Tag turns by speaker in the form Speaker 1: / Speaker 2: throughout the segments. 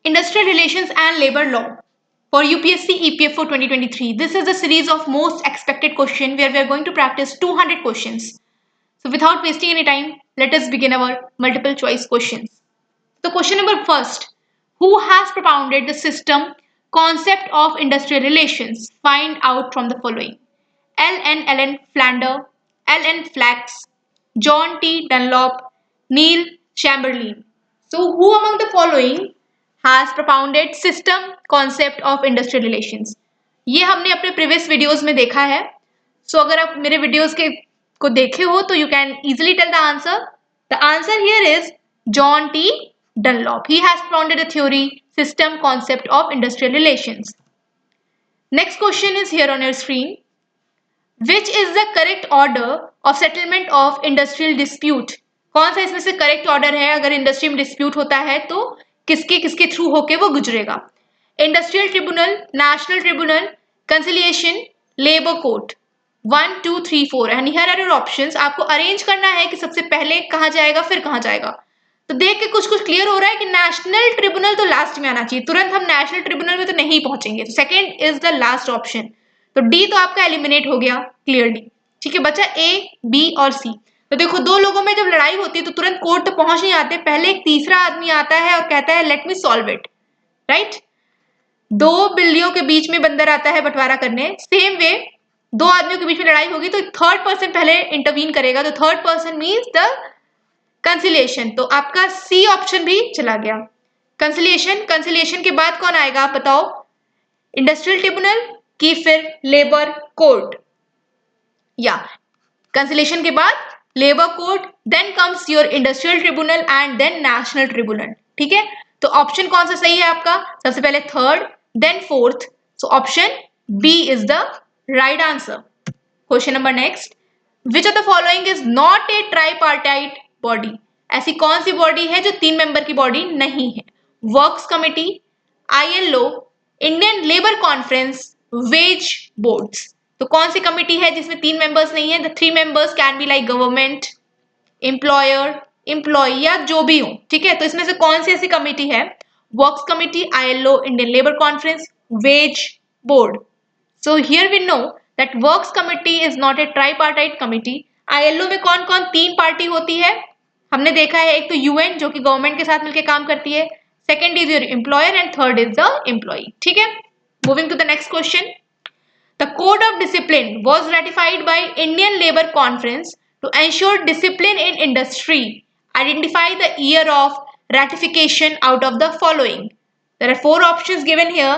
Speaker 1: Industrial Relations and Labor Law for UPSC EPFO 2023. This is a series of most expected question where we are going to practice 200 questions. So without wasting any time, let us begin our multiple choice questions. So question number first, who has propounded the system concept of industrial relations? Find out from the following. L.N. Flander, L.N. Flax, John T. Dunlop, Neil Chamberlain. So who among the following has propounded system concept of industrial relations? ये हमने अपने previous videos में देखा है. So अगर आप मेरे videos को देखे हो तो you can easily tell the answer. The answer here is John T. Dunlop. He has propounded the theory system concept of industrial relations. Next question is here on your screen. Which is the correct order of settlement of industrial dispute? कौन सा इसमें से correct order है? अगर industry में dispute होता है तो किसके किसके थ्रू होके वो गुजरेगा? Industrial tribunal, national tribunal, conciliation, labour court. 1 2 3 4 and here are your options. आपको अरेंज करना है कि सबसे पहले कहाँ जाएगा फिर कहाँ जाएगा. तो देख के कुछ क्लियर हो रहा है कि नेशनल ट्रिब्यूनल तो लास्ट में आना चाहिए. तुरंत हम नेशनल ट्रिब्यूनल में तो नहीं पहुंचेंगे. तो second is the last option. तो डी तो आपका एलिमिनेट हो गया क्लियरली. ठीक है, बचा ए, बी और सी. तो देखो दो लोगों में जब लड़ाई होती है तो तुरंत कोर्ट तो पहुंच नहीं आते. पहले एक तीसरा आदमी आता है और कहता है let me solve it. Right, दो बिल्लियों के बीच में बंदर आता है बंटवारा करने. सेम वे दो आदमियों के बीच में लड़ाई होगी तो थर्ड पर्सन पहले इंटरवीन करेगा. तो third person means the conciliation. तो आपका सी ऑप्शन भी चला गया. कंसिलिएशन, कंसिलिएशन के बाद कौन आएगा आप बताओ? इंडस्ट्रियल ट्रिब्यूनल की फिर लेबर कोर्ट? या कंसिलिएशन के बाद labour court, then comes your industrial tribunal and then national tribunal. ठीक है, तो ऑप्शन कौन सा सही है आपका? सबसे पहले third, then fourth. So option B is the right answer. Question number next. Which of the following is not a tripartite body? ऐसी कौन सी बॉडी है जो 3 मेंबर की बॉडी नहीं है? Works committee, ILO, Indian labour conference, wage boards. तो कौन सी committee है जिसमें 3 मेंबर्स नहीं है? The 3 members can be like government, employer, employee या जो भी हो. ठीक है, तो इसमें से कौन सी ऐसी कमिटी है? Works committee, ILO, Indian labour conference, wage board. So here we know that works committee is not a tripartite committee. ILO में कौन कौन 3 पार्टी होती है? हमने देखा है, एक तो UN जो कि गवर्नमेंट के साथ मिलकर काम करती है, second is your employer and third is the employee. ठीक है, moving to the next question. The Code of Discipline was ratified by Indian Labour Conference to ensure discipline in industry. Identify the year of ratification out of the following. There are 4 options given here.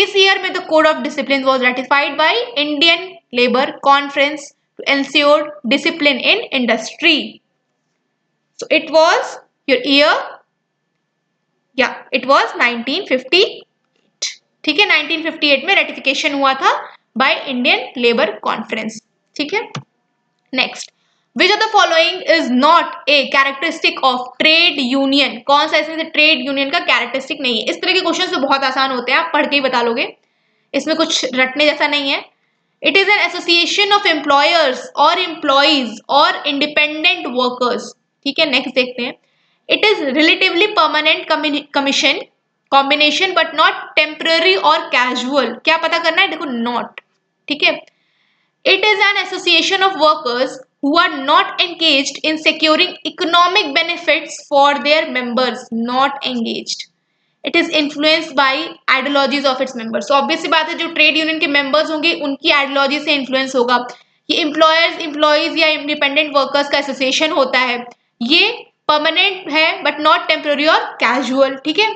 Speaker 1: किस year में the Code of Discipline was ratified by Indian Labour Conference to ensure discipline in industry? So it was your year. Yeah, it was 1958. ठीक है, 1958 में ratification हुआ था by Indian Labour Conference. ठीक है, next. Which of the following is not a characteristic of trade union? कौन सा इसमें से ट्रेड यूनियन का कैरेक्टरिस्टिक नहीं है? इस तरह के क्वेश्चन तो बहुत आसान होते हैं, आप पढ़ के ही बता लोगे. इसमें कुछ रटने जैसा नहीं है. It is an association of employers or employees or independent workers. ठीक है, नेक्स्ट देखते हैं. It is relatively permanent commission combination but not temporary or casual. क्या पता करना है? देखो not. ठीक है, it is an association of workers who are not engaged in securing economic benefits for their members. Not engaged. It is influenced by ideologies of its members. So obvious सी बात है, जो ट्रेड यूनियन के members होंगे उनकी ideology से influence होगा. ये employers, employees या इंडिपेंडेंट वर्कर्स का एसोसिएशन होता है. ये परमानेंट है बट नॉट टेम्पररी और कैजुअल. ठीक है,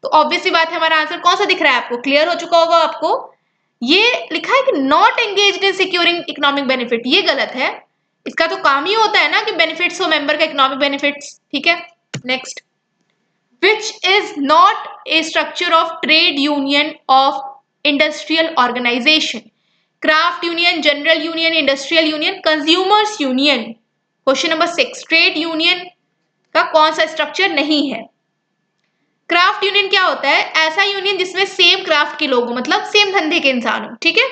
Speaker 1: तो ऑब्वियस सी बात है, हमारा आंसर कौन सा दिख रहा है आपको? क्लियर हो चुका होगा आपको. ये लिखा है कि not engaged in securing economic benefit. ये गलत है. इसका तो काम ही होता है ना कि बेनिफिट्स हो मेंबर का, इकोनॉमिक बेनिफिट्स. ठीक है, next. Which is not a structure of trade union of industrial organization? Craft union, general union, industrial union, consumers union. Question number 6. Trade union का कौन सा स्ट्रक्चर नहीं है? क्राफ्ट यूनियन क्या होता है? ऐसा यूनियन जिसमें सेम क्राफ्ट के लोग हो, मतलब सेम धंधे के इंसान हो. ठीक है,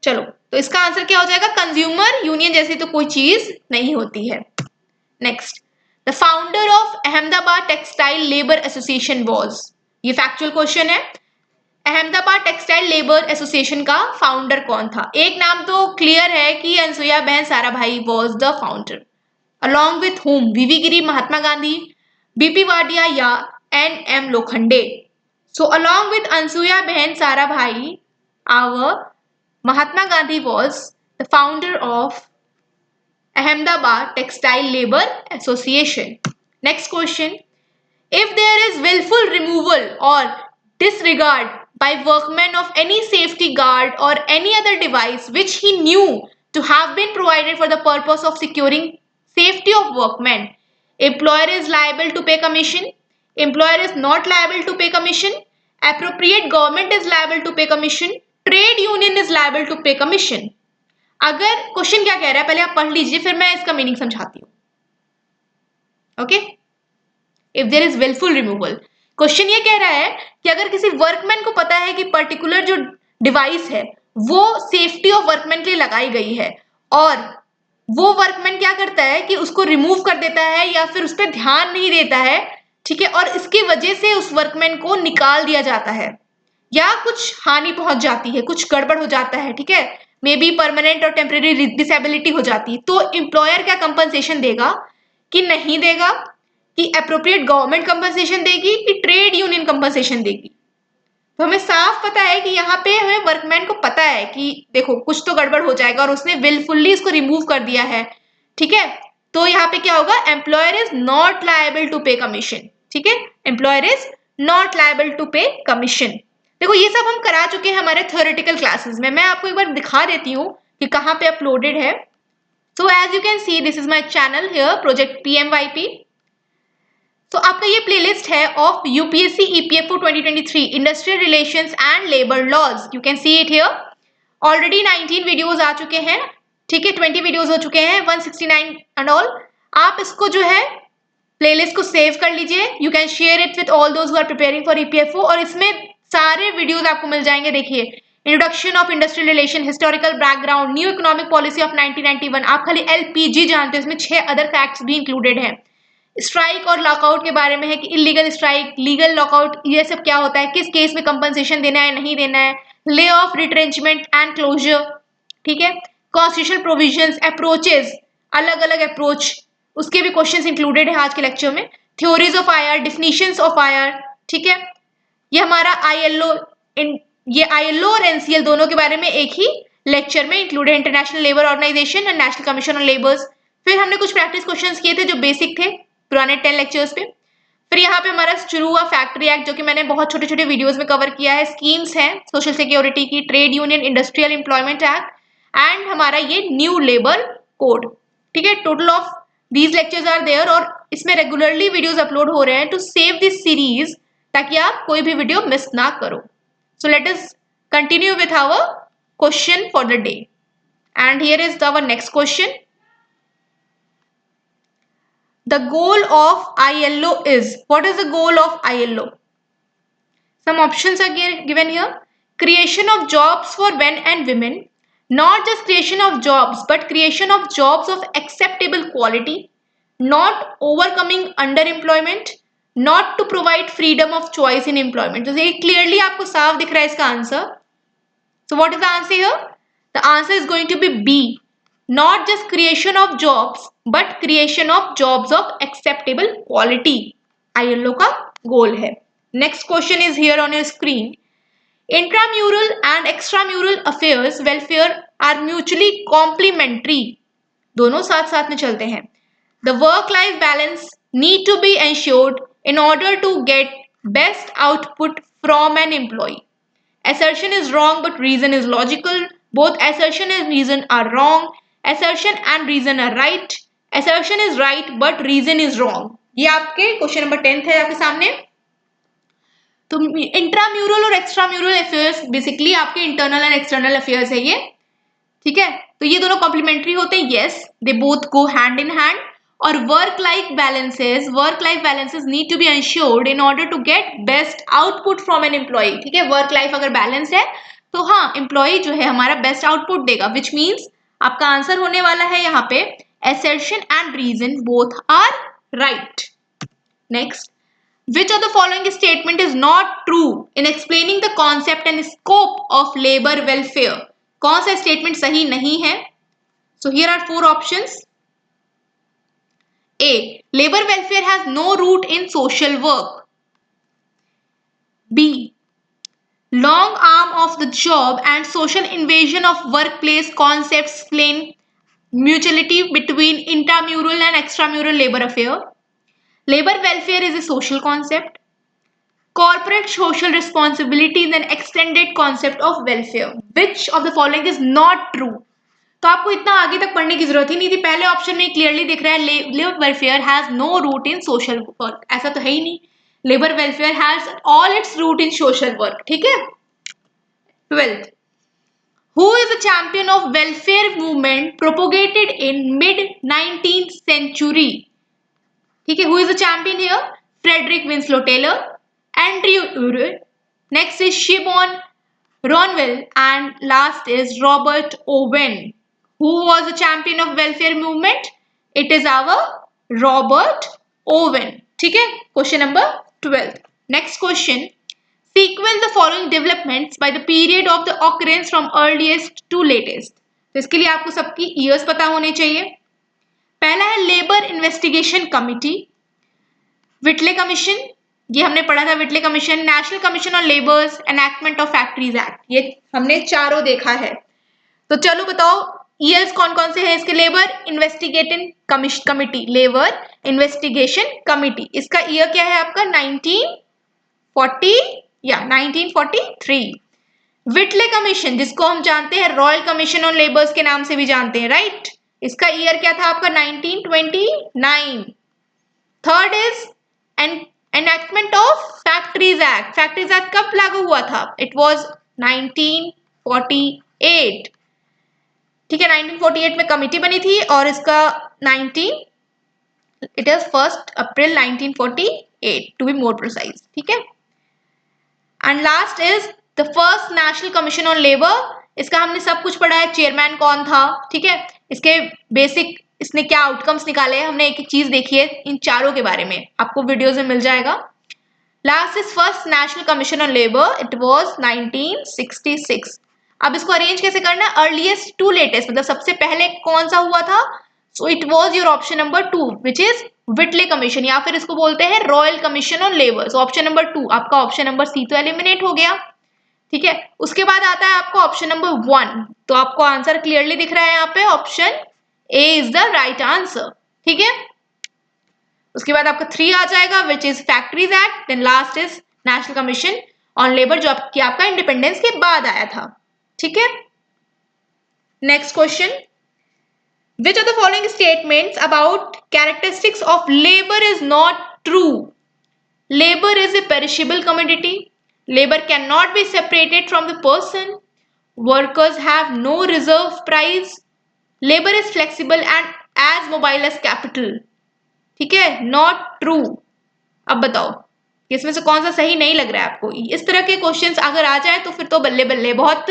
Speaker 1: चलो तो इसका आंसर क्या हो जाएगा? कंज्यूमर यूनियन जैसी तो कोई चीज नहीं होती है. Next. The founder of Ahmedabad textile labour association was, ये फैक्चुअल क्वेश्चन है। अहमदाबाद टेक्सटाइल लेबर एसोसिएशन का फाउंडर कौन था? एक नाम तो क्लियर है कि अनसुईया बहन Sarabhai was the founder, along with whom VV Giri, Mahatma Gandhi, BP Wadia या NM. Lokhande. So along with Ansuya Behan Sarabhai, our Mahatma Gandhi was the founder of Ahmedabad Textile Labour Association. Next question. If there is willful removal or disregard by workmen of any safety guard or any other device which he knew to have been provided for the purpose of securing safety of workmen, employer is liable to pay commission, employer is not liable to pay commission, appropriate government is liable to pay commission, trade union is liable to pay commission. अगर question क्या कह रहा है पहले आप पढ़ लीजिए, फिर मैं इसका मीनिंग समझाती हूँ. Okay, if there is wilful removal, question ये कह रहा है कि अगर किसी वर्कमैन को पता है कि पर्टिकुलर जो डिवाइस है वो सेफ्टी ऑफ वर्कमैन के लिए लगाई गई है और वो वर्कमैन क्या करता है कि उसको रिमूव कर देता है या फिर उस पर ध्यान नहीं देता है, ठीक है, और इसकी वजह से उस वर्कमैन को निकाल दिया जाता है या कुछ हानि पहुंच जाती है, कुछ गड़बड़ हो जाता है, ठीक है, मे बी परमानेंट और टेम्परेरी डिसेबिलिटी हो जाती है, तो एम्प्लॉयर क्या कंपनसेशन देगा कि नहीं देगा, कि एप्रोप्रिएट गवर्नमेंट कंपनसेशन देगी कि ट्रेड यूनियन कंपनसेशन देगी. तो हमें साफ पता है कि यहाँ पे हमें वर्कमैन को पता है कि देखो कुछ तो गड़बड़ हो जाएगा और उसने विलफुल्ली इसको रिमूव कर दिया है, ठीक है, तो यहाँ पे क्या होगा, employer is not liable to pay commission. ठीक है, employer is not liable to pay commission. देखो ये सब हम करा चुके हैं हमारे थ्योरेटिकल क्लासेस में, मैं आपको एक बार दिखा देती हूँ कि कहाँ पे अपलोडेड है. So as you can see this is my channel here, project PMYP. तो आपका ये प्लेलिस्ट है of UPSC EPFO 2023 industrial relations and labour laws. You can see it here. Already 19 videos आ चुके हैं, ठीक है, 20 वीडियोस हो चुके हैं, 169 एंड ऑल. आप इसको जो है प्लेलिस्ट को सेव कर लीजिए. You can share it with all those who are preparing for EPFO और इसमें सारे वीडियोस आपको मिल जाएंगे. देखिए, introduction of industrial relation, historical background, new economic policy of 1991. आप खाली LPG जानते हो, इसमें 6 अदर फैक्ट्स भी इंक्लूडेड हैं. स्ट्राइक और लॉकआउट के बारे में है कि इलीगल स्ट्राइक, लीगल लॉकआउट, ये सब क्या होता है, किस केस में कंपनसेशन देना है नहीं देना है, lay off, retrenchment and closer, ठीक है, कॉन्स्टिट्यूशनल प्रोविजंस, अप्रोचेस, अलग अलग अप्रोच, उसके भी क्वेश्चंस इंक्लूडेड है आज के लेक्चर में. Theories of IR, definitions of IR, ठीक है, ये हमारा ILO, ये ILO और NCL दोनों के बारे में एक ही लेक्चर में included, international labour organisation and national commission on labours. फिर हमने कुछ प्रैक्टिस क्वेश्चंस किए थे जो बेसिक थे पुराने 10 लेक्चर्स पे. फिर यहाँ पे हमारा शुरू हुआ फैक्ट्री एक्ट, जो कि मैंने बहुत छोटे छोटे वीडियोस में कवर किया है. स्कीम्स हैं सोशल सिक्योरिटी की, trade union industrial employment act and हमारा ये न्यू लेबर कोड. ठीक है, total of these lectures are there और इसमें रेगुलरली वीडियोस अपलोड हो रहे हैं टू सेव दिस सीरीज, ताकि आप कोई भी वीडियो मिस ना करो. So let us continue with our question for the day and here is our next question. The goal of ILO is, what is the goal of ILO? Some options are given here. Creation of jobs for men and women, not just creation of jobs but creation of jobs of acceptable quality, not overcoming underemployment, not to provide freedom of choice in employment. तो ये clearly आपको साफ दिख रहा है इसका answer. So what is the answer here? The answer is going to be B. Not just creation of jobs but creation of jobs of acceptable quality. ILO का गोल है. Next question is here on your screen. Intramural and extramural affairs welfare are mutually complementary. दोनों साथ साथ में चलते हैं. The work-life balance need to be ensured in order to get best output from an employee. Assertion is wrong but reason is logical. Both assertion and reason are wrong. Assertion and reason are right. Assertion is right but reason is wrong. ये आपके question number 10 है आपके सामने. तो intramural और extramural affairs basically आपके internal and external affairs है ये. ठीक है, तो ये दोनों कॉम्प्लीमेंट्री होते हैं. Yes, they both go hand in hand. और work life balances need to be ensured in order to get best output from an employ. ठीक है, वर्क लाइफ अगर बैलेंस है तो हाँ, एम्प्लॉय जो है हमारा बेस्ट आउटपुट देगा, विच मीन्स आपका आंसर होने वाला है यहाँ पे assertion and reason both are right. Next, which of the following statement is not true in explaining the concept and scope of labor welfare? कौन सा statement सही नहीं है? So here are four options. A. Labor welfare has no root in social work. B. Long arm of the job and social invasion of workplace concepts explain mutuality between intramural and extramural labor affair. Labor welfare is a social concept. Corporate social responsibility is an extended concept of welfare. Which of the following is not true? तो आपको इतना आगे तक पढ़ने की जरूरत ही नहीं थी, पहले ऑप्शन में क्लियरली दिख रहा है labour welfare has no root in social work. ऐसा तो है ही नहीं, labour welfare has all its root in social work. ठीक है। 12th, who is a champion of welfare movement propagated in mid 19th century? ठीक है, who is a champion here? Frederick Winslow Taylor, Andrew Urey, next is Shimon Ronville, and last is Robert Owen. Who was the champion of welfare movement? It is our Robert Owen. ठीक है, question number 12. Next question. Sequence the following developments by the period of the occurrence from earliest to latest. तो इसके लिए आपको सबकी years पता होने चाहिए। पहला है labour investigation committee, Whitley commission, ये हमने पढ़ा था। Whitley commission, national commission on labours, enactment of factories act, ये हमने चारों देखा है। तो चलो बताओ ईयर्स कौन कौन से हैं इसके। Labour investigating committee, labour investigation committee, इसका ईयर क्या है आपका 1943। विटले कमीशन, जिसको हम जानते हैं रॉयल कमीशन ऑन लेबर्स के नाम से भी जानते हैं, राइट, इसका ईयर क्या था आपका 1929। Third is enactment of factories act. Factories act कब लागू हुआ था? It was 1948। ठीक है, 1948 में कमिटी बनी थी और इसका 1 अप्रैल 1948 टू बी मोर प्रिसाइज। ठीक है। And last is the first national commission on labour, इसका हमने सब कुछ पढ़ा है, चेयरमैन कौन था, ठीक है, इसके बेसिक इसने क्या आउटकम्स निकाले हैं, हमने एक एक चीज देखी है, इन चारों के बारे में आपको वीडियोज में मिल जाएगा। Last is first national commission on labour, it was 1966। अब इसको अरेंज कैसे करना है, अर्लीस्ट टू लेटेस्ट, मतलब सबसे पहले कौन सा हुआ था। So it was your option number 2 which is Whitley commission, या फिर इसको बोलते हैं royal commission on labour. So option number 2, आपका ऑप्शन नंबर सी तो एलिमिनेट हो गया। ठीक है, उसके बाद आता है आपको ऑप्शन नंबर 1, तो आपको आंसर क्लियरली दिख रहा है यहाँ पे, option A is the right answer. ठीक है, उसके बाद आपका 3 आ जाएगा which is factories act, then last is national commission on labour जो आपका इंडिपेंडेंस के बाद आया था। ठीक है, next question, which of the following statements about characteristics of labor is not true? Labor is a perishable commodity. Labor cannot be separated from the person. Workers have no reserve price. Labor is flexible and as mobile as capital. ठीक है, not true। अब बताओ इसमें से कौन सा सही नहीं लग रहा है आपको। इस तरह के क्वेश्चंस अगर आ जाए तो फिर तो बल्ले बल्ले, बहुत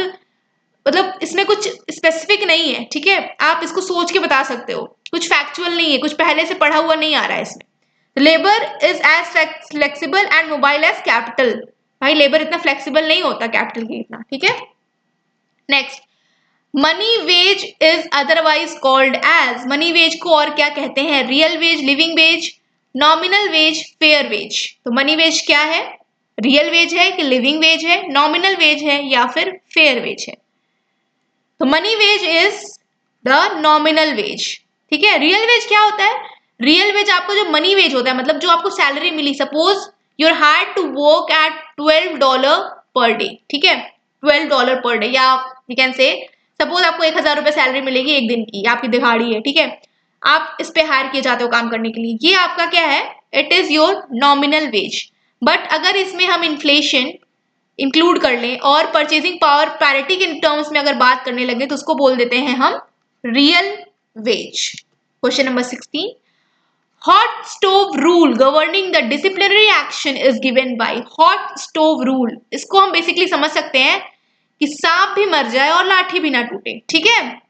Speaker 1: मतलब इसमें कुछ स्पेसिफिक नहीं है। ठीक है, आप इसको सोच के बता सकते हो, कुछ फैक्चुअल नहीं है, कुछ पहले से पढ़ा हुआ नहीं आ रहा है इसमें। Labour is as flexible and mobile as capital, भाई लेबर इतना फ्लेक्सिबल नहीं होता कैपिटल की इतना। ठीक है, next, money wage is otherwise called as, money wage को और क्या कहते हैं, real wage, living wage, nominal wage, fair wage. तो मनी वेज क्या है, रियल वेज है कि लिविंग वेज है, नॉमिनल वेज है या फिर फेयर वेज है। तो money wage is the nominal wage. ठीक है, रियल वेज क्या होता है, रियल वेज आपको जो मनी वेज होता है, मतलब जो आपको सैलरी मिली, suppose you are hired to work at $12 per day. ठीक है, $12 पर डे, या यू कैन से सपोज आपको 1000 रुपए सैलरी मिलेगी एक दिन की, आपकी दिहाड़ी है। ठीक है, आप इस पे हायर किए जाते हो काम करने के लिए, ये आपका क्या है, it is your nominal wage. But अगर इसमें हम इन्फ्लेशन इंक्लूड कर लें और परचेजिंग पावर पैरिटी के टर्म्स में अगर बात करने लगे तो उसको बोल देते हैं हम real veg. Question number 16, hot stove rule governing the disciplinary action is given bye. Hot stove rule, इसको हम बेसिकली समझ सकते हैं कि सांप भी मर जाए और लाठी भी ना टूटे। ठीक है,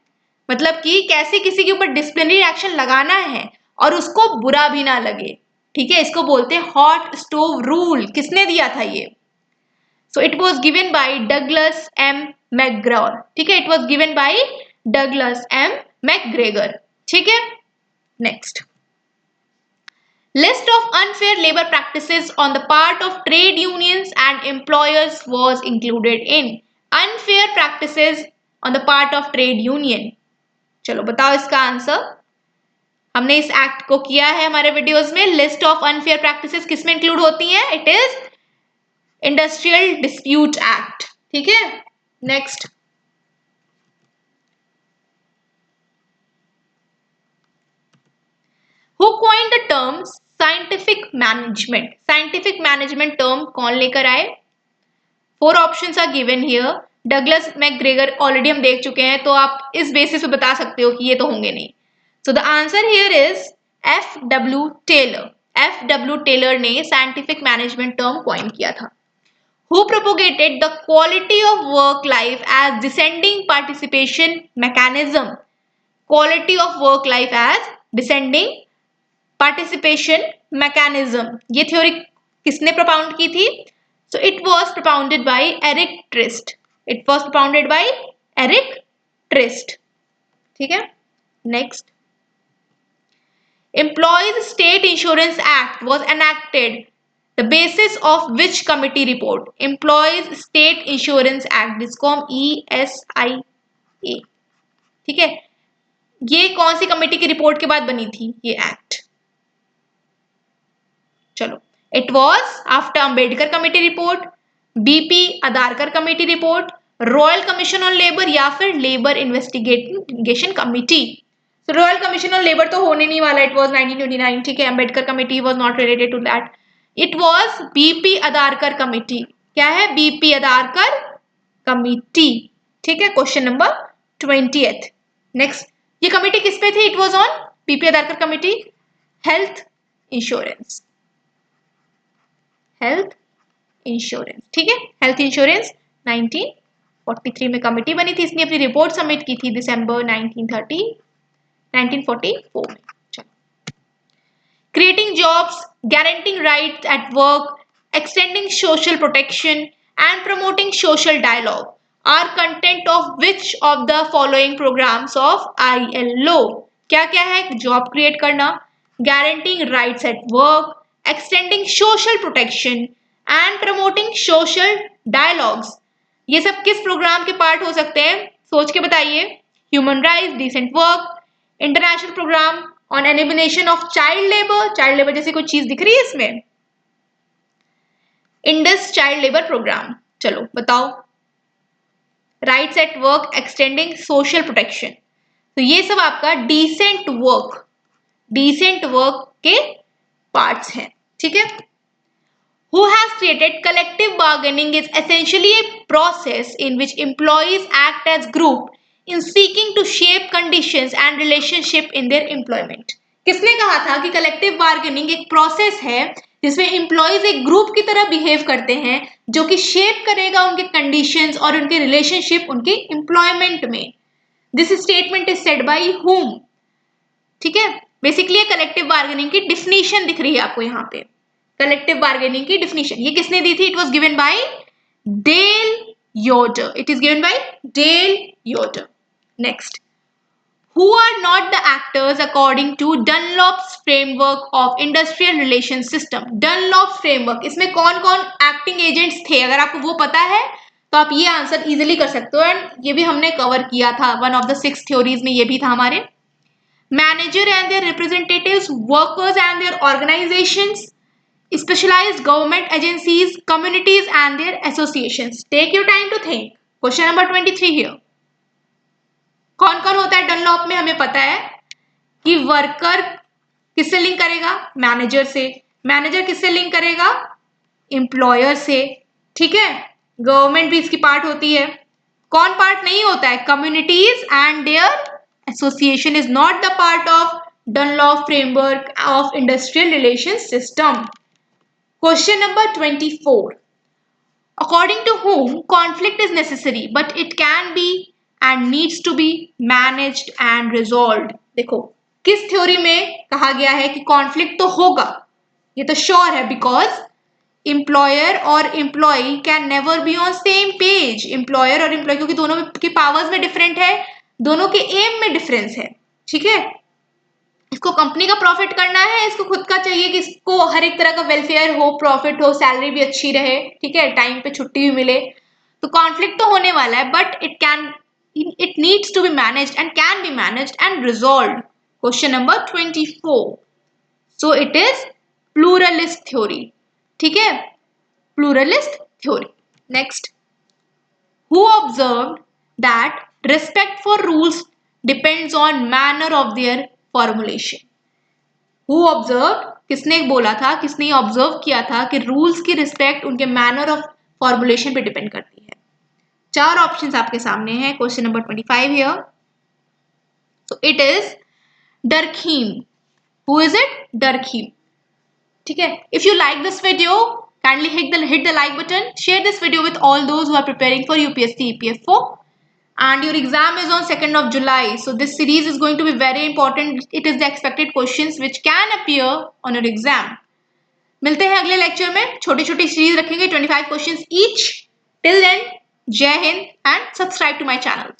Speaker 1: मतलब कि कैसे किसी के ऊपर डिसिप्लिनरी एक्शन लगाना है और उसको बुरा भी ना लगे, ठीक है, इसको बोलते हैं हॉट स्टोव रूल। किसने दिया था ये? So it was given by Douglas M McGregor, ठीक है, it was given by Douglas M McGregor, ठीक है। Next, list of unfair labor practices on the part of trade unions and employers was included in unfair practices on the part of trade union। चलो बताओ इसका answer. हमने इस act को किया है हमारे वीडियोस में। लिस्ट ऑफ अनफेयर प्रैक्टिसेस किसमें इंक्लूड होती हैं? It is industrial dispute act, ठीक है। Next, who coined the term scientific management? Scientific management term कौन लेकर आए? 4 options are given here. Douglas McGregor already हम देख चुके हैं, तो आप इस बेसिस पे बता सकते हो कि ये तो होंगे नहीं। So the answer here is F.W. Taylor. F.W. Taylor ने साइंटिफिक मैनेजमेंट टर्म कॉइन किया था। Who propagated the quality of work life as descending participation mechanism? Quality of work life as descending participation mechanism, ये theory किसने propound की थी? So it was propounded by Eric Trist. It was propounded by Eric Trist. ठीक है। Next, Employees State Insurance Act was enacted the basis of which committee report? Employees State Insurance Act, जिसको हम ESIA, ठीक है, ये कौन सी committee की report के बाद बनी थी ये एक्ट? चलो, it was after Ambedkar committee report, BP Adarkar committee report, royal commission on labour या फिर labour investigation committee. Royal commission on labour तो होने नहीं वाला, इट वॉज 1929, ठीक है। Ambedkar committee was not related to that, it was BP Adarkar committee. क्या है? बीपी अदारकर कमेटी, ठीक है। Question number 20th। नेक्स्ट, ये कमेटी किस पे थी? It was on BP Adarkar committee health insurance, health insurance, ठीक है। हेल्थ इंश्योरेंस 1943 में कमेटी बनी थी, इसने अपनी रिपोर्ट सबमिट की थी दिसंबर 1944 में। Creating jobs, guaranteeing rights at work, extending social protection and promoting social dialogue are content of which of the following programmes of ILO? क्या क्या है? जॉब क्रिएट करना, guaranteeing rights at work, extending social protection and promoting social dialogues. ये सब किस programme के part हो सकते हैं? सोच के बताइए। Human rights, decent work, international programme on elimination of child labour. Child labour जैसी कोई चीज दिख रही है इसमें? Indus child labour programme. चलो बताओ। Rights at work, extending social protection, तो ये सब आपका डिसेंट वर्क के पार्ट्स हैं, ठीक है। Who has created collective bargaining is essentially a process in which employees act as group in seeking to shape conditions and relationship in their employment। किसने कहा था कि कलेक्टिव बार्गेनिंग एक प्रोसेस है जिसमें एम्प्लॉयज एक ग्रुप की तरह बिहेव करते हैं जो कि शेप करेगा उनके कंडीशंस और उनके रिलेशनशिप उनके एम्प्लॉयमेंट में। This statement is said bye whom? ठीक है, बेसिकली कलेक्टिव बार्गेनिंग की डिफिनीशन दिख रही है आपको यहाँ पे। कलेक्टिव बार्गेनिंग की डिफिनीशन ये किसने दी थी? It was given by Dale Yoder. It is given by Dale Yoder. Next, who are not the actors according to Dunlop's framework of industrial relations system? Dunlop framework, इसमें कौन कौन acting agents थे? अगर आपको वो पता है तो आप ये आंसर इजिली कर सकते हो, एंड ये भी हमने कवर किया था, वन ऑफ द 6 थ्योरीज में ये भी था हमारे। Manager and their representatives, workers and their organisations, specialized government agencies, communities and their associations. Take your time to think. Question number 23 here. कौन कौन होता है डनलॉप में? हमें पता है कि वर्कर किससे लिंक करेगा? मैनेजर से। मैनेजर किससे लिंक करेगा? एम्प्लॉयर से, ठीक है। गवर्नमेंट भी इसकी पार्ट होती है। कौन पार्ट नहीं होता है? Communities and their association is not the part of Dunlop framework of industrial relation system. Question number 24. According to whom conflict is necessary but it can be and needs to be managed and resolved? देखो, किस theory में कहा गया है कि conflict तो होगा, ये तो श्योर है, बिकॉज एम्प्लॉयर और employee can never be on same page. Employer और एम्प्लॉय, क्योंकि दोनों के पावर्स में डिफरेंट है, दोनों के एम में डिफरेंस है, ठीक है। इसको कंपनी का प्रॉफिट करना है, इसको खुद का चाहिए कि इसको हर एक तरह का वेलफेयर हो, प्रॉफिट हो, सैलरी भी अच्छी रहे, ठीक है, टाइम पे छुट्टी भी मिले। तो कॉन्फ्लिक्ट तो होने वाला है, but it needs to be managed and can be managed and resolved. Question number 24, so it is pluralist theory, ठीक है, pluralist theory. Next, who observed that respect for rules depends on manner of their formulation? Who observed, किसने बोला था, किसने observe किया था कि rules की रिस्पेक्ट उनके मैनर ऑफ फॉर्मुलेशन पे डिपेंड करती है। चार ऑप्शंस आपके सामने हैं question number 25 here. So it is Durkheim. Who is it? Durkheim, ठीक है। If you like this video, kindly hit the like button, share this video with all those who are preparing for UPSC EPF4, and your exam is on 2nd of July, so this series is going to be very important. It is the expected questions which can appear on your exam. मिलते हैं अगले lecture में, छोटी छोटी series रखेंगे, 25 questions each. Till then, Jai Hind and subscribe to my channel.